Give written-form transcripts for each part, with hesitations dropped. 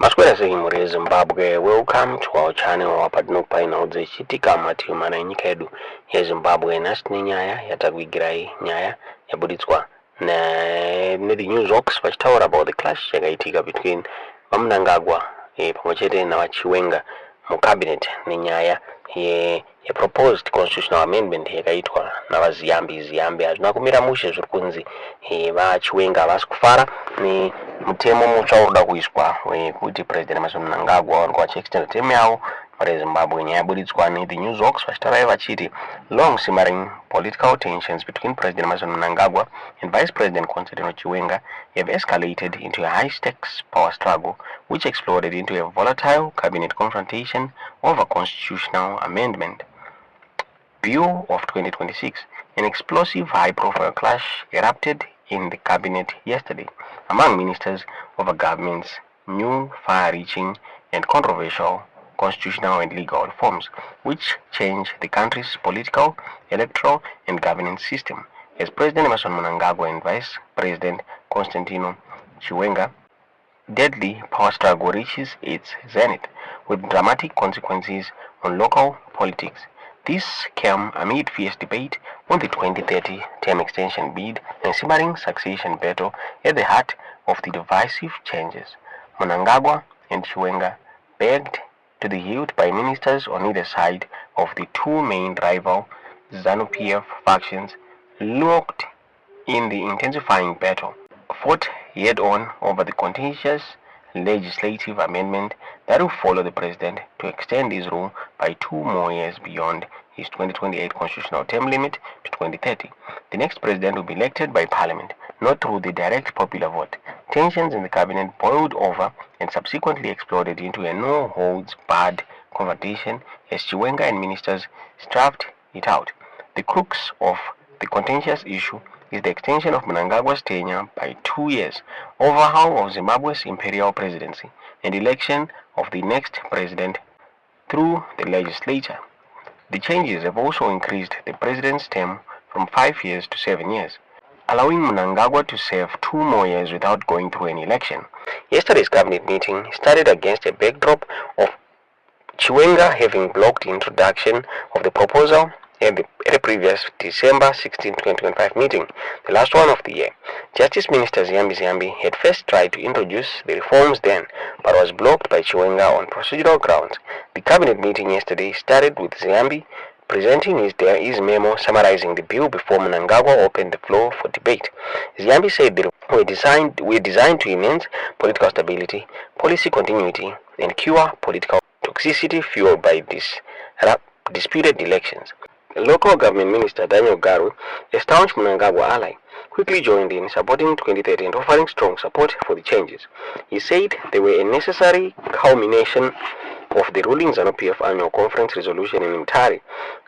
Maswera muri Zimbabwe, welcome to our channel wapadinokupa inaudzechitika mumativi mana enyika yedu yeZimbabwe. Nhasi tine nyaya yatakuigirai, nyaya yaburitswa the newsworks vachitaura about the clash yakaitika between Mnangagwa pamwechete naVachiwenga mucabinet nenyaya proposed constitutional amendment yakaitwa navaZiyambi. Hazvina kumira mushe zviri kunzi vaChiwenga havasi kufara nemutemo mutsva urikuda kuiswa wekuti President Emmerson Mnangagwa vanenge vachiextenda term yavo muZimbabwe. Nyaya yaburitswa neThe Newsworks vachitaura vachiti long simmering political tensions between President Emmerson Mnangagwa and Vice President NaChiwenga have escalated into a high-stakes power struggle which exploded into a volatile cabinet confrontation over constitutional amendment Bill of 2026. An explosive high-profile clash erupted in the cabinet yesterday among ministers of a government's new far-reaching and controversial constitutional and legal reforms, which change the country's political, electoral, and governance system. As President Emmerson Mnangagwa and Vice President NaChiwenga, deadly power struggle reaches its zenith, with dramatic consequences on local politics. This came amid fierce debate on the 2030 term extension bid and simmering succession battle at the heart of the divisive changes. Mnangagwa and Chiwenga, begged to the hilt by ministers on either side of the two main rival ZANU-PF factions, locked in the intensifying battle, fought head-on over the contentious legislative amendment that will follow the president to extend his rule by 2 more years beyond his 2028 constitutional term limit to 2030. The next president will be elected by parliament, not through the direct popular vote. Tensions in the cabinet boiled over and subsequently exploded into a no-holds-barred confrontation as Chiwenga and ministers strafed it out. The crux of the contentious issue is the extension of Mnangagwa's tenure by 2 years, overhaul of Zimbabwe's imperial presidency, and election of the next president through the legislature. The changes have also increased the president's term from 5 years to 7 years, allowing Mnangagwa to serve 2 more years without going through an election. Yesterday's cabinet meeting started against a backdrop of Chiwenga having blocked the introduction of the proposal at the previous December 16, 2025 meeting, the last one of the year. Justice Minister Ziyambi had first tried to introduce the reforms then, but was blocked by Chiwenga on procedural grounds. The cabinet meeting yesterday started with Ziyambi presenting his memo summarizing the bill before Mnangagwa opened the floor for debate. Ziyambi said the reforms were designed to enhance political stability, policy continuity, and cure political toxicity fueled by disputed elections. Local government minister Daniel Garwe, a staunch Mnangagwa ally, quickly joined in supporting 2030 and offering strong support for the changes. He said they were a necessary culmination of the ruling ZANU-PF annual conference resolution in Mtari.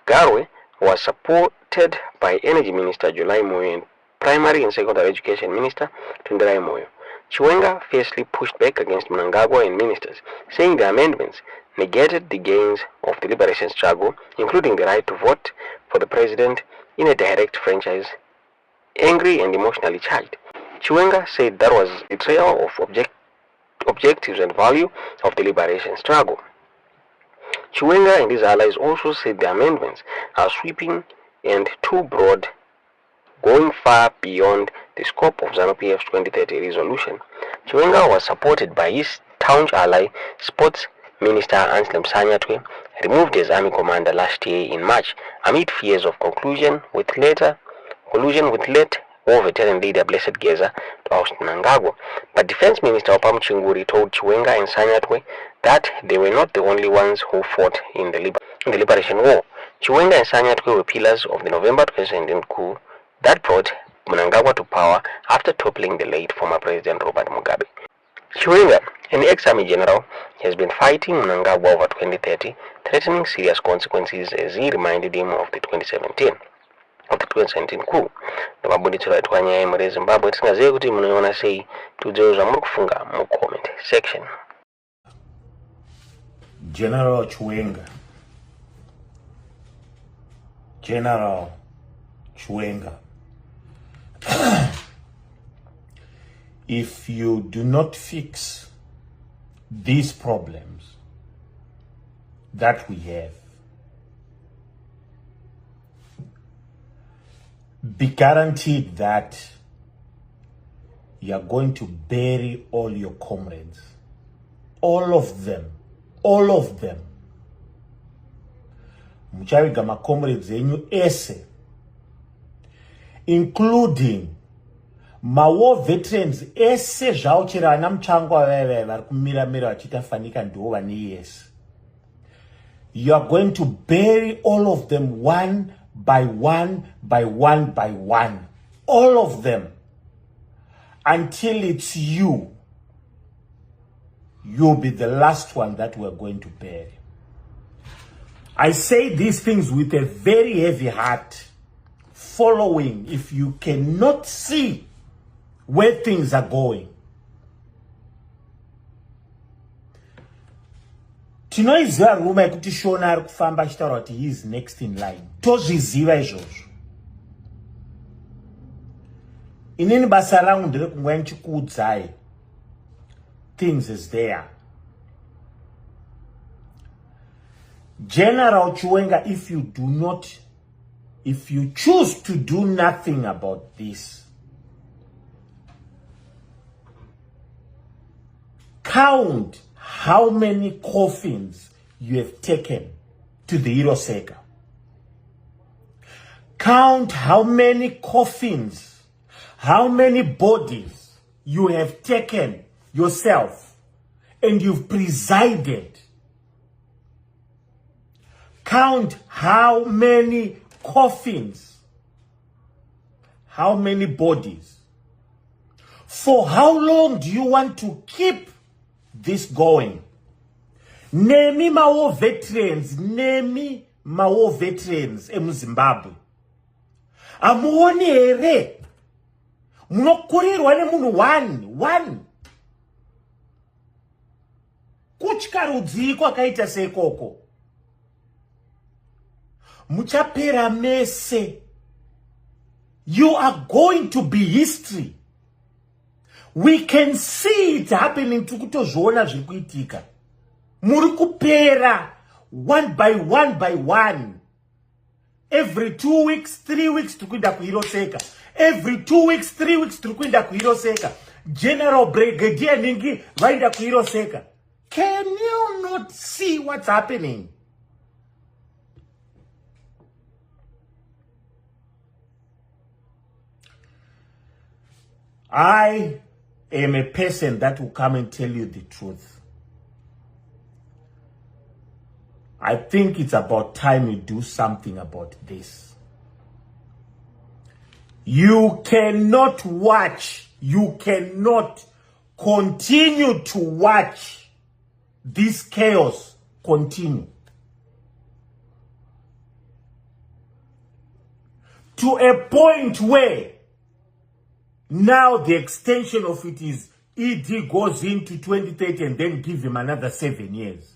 Garwe was supported by Energy Minister July Moyo and Primary and Secondary Education Minister Tunderai Moyo. Chiwenga fiercely pushed back against Mnangagwa and ministers, saying the amendments negated the gains of the liberation struggle, including the right to vote for the president in a direct franchise. Angry and emotionally charged, Chiwenga said that was a betrayal of objectives and value of the liberation struggle. Chiwenga and his allies also said the amendments are sweeping and too broad, going far beyond the scope of ZANU-PF's 2030 resolution. Chiwenga was supported by his staunch ally, Sports Minister Anselm Sanyatwe, removed as army commander last year in March amid fears of collusion with late war veteran leader Blessed Geza to oust Mnangagwa. But Defense Minister Opam Chinguri told Chiwenga and Sanyatwe that they were not the only ones who fought in the liberation war. Chiwenga and Sanyatwe were pillars of the November 2017 coup that brought Mnangagwa to power after toppling the late former President Robert Mugabe. Chiwenga, an ex-army general, has been fighting Mnangagwa over 2030, threatening serious consequences as he reminded him of the 2017 coup. Ndamabuditsiro aitwa nyaya muri Zimbabwe. Tisingazive kuti munoiona sei, tiudzei zvamuri kufunga mu comment section. General Chiwenga. If you do not fix these problems that we have, be guaranteed that you are going to bury all your comrades. All of them. All of them. Muchaviga ma comrades enyu ese. Including ma war veterans ese jauchira na mchangwa wewe kumira wachita fanika nduwa ni yes. You are going to bury all of them one by one by one by one. All of them. Until it's you. You'll be the last one that we're going to bury. I say these things with a very heavy heart. Following, if you cannot see where things are going. Tinoiziva ruma yekuti Shona ari kufamba achitaura kuti he is next in line. Tozviziva izvozvo. Inini basa rangu nderekungoya ndichikuudzai. Things is there. General Chiwenga, if you choose to do nothing about this, count how many coffins you have taken to the Hiroseka. Count how many coffins, how many bodies you have taken yourself and you've presided. Count how many coffins, how many bodies. For how long do you want to keep this going? Name my war veterans, name my war veterans in Zimbabwe. Amuoni ere. Munokurirwa nemunhu one. Kuchkarudzi kwakaita sekoko. Muchapera mese. You are going to be history. We can see it happening. Tukutozvona zvirikuitika. Muri kupera one by one. Every 2 weeks, 3 weeks tukuenda kuHiroseka. Every 2 weeks, 3 weeks tukuenda kuHiroseka. General Brigadier Ningi vaenda kuHiroseka. Can you not see what's happening? I am a person that will come and tell you the truth. I think it's about time you do something about this. You cannot watch, you cannot continue to watch this chaos continue. To a point where now the extension of it is ED goes into 2030 and then give him another 7 years.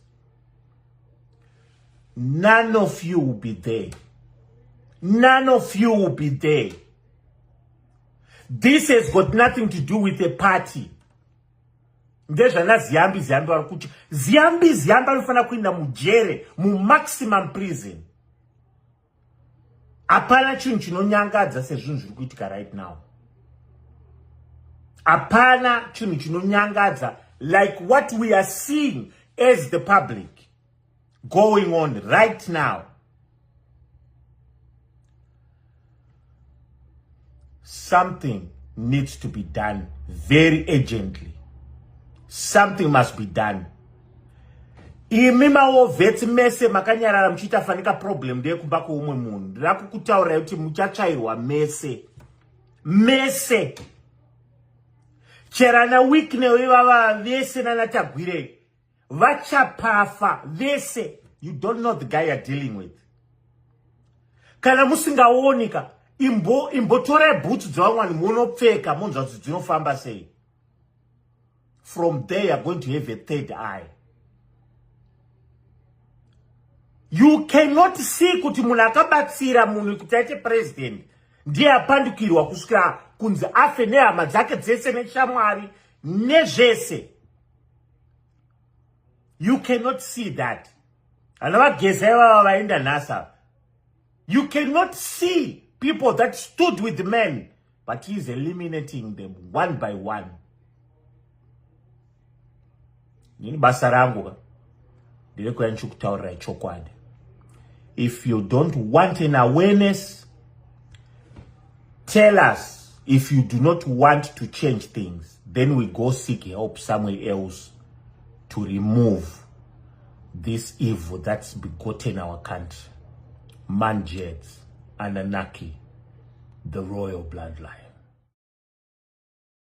None of you will be there. None of you will be there. This has got nothing to do with a party. Ndezvana Ziyambi varikuti. Ziyambi vanofana kuenda mujere, maximum prison. Apana chinhu chinonyangadza sezvinhu zviri kuitika right now. Apana chinhu chinonyangadza like what we are seeing as the public going on right now. Something needs to be done very urgently. Something must be done. Imi maovheti mese makanyarara muchiita fanika problem ndeyekuba kuumwe munhu. Ndakukutaurirai kuti muchatsvairwa mese. Mese. Cherana week neivava vese nanatagwire. Vachapafa vese. You don't know the guy you're dealing with. Kana musingaonika. Imbotora boots dzavamwani munopfeka munzwa kuti dzinofamba sei. From there you're going to have a third eye. You cannot see kuti munhu akabatsira munhu kuti aite president ndiye apandukirwa kusvika kunzi afe nehama dzake dzese neshamwari nezvese. You cannot see that. NASA. You cannot see people that stood with men, but he's eliminating them one by one. If you don't want an awareness, tell us. If you do not want to change things, then we go seek help somewhere else to remove this evil that's begotten our country. Manjets, Anunnaki, the royal bloodline.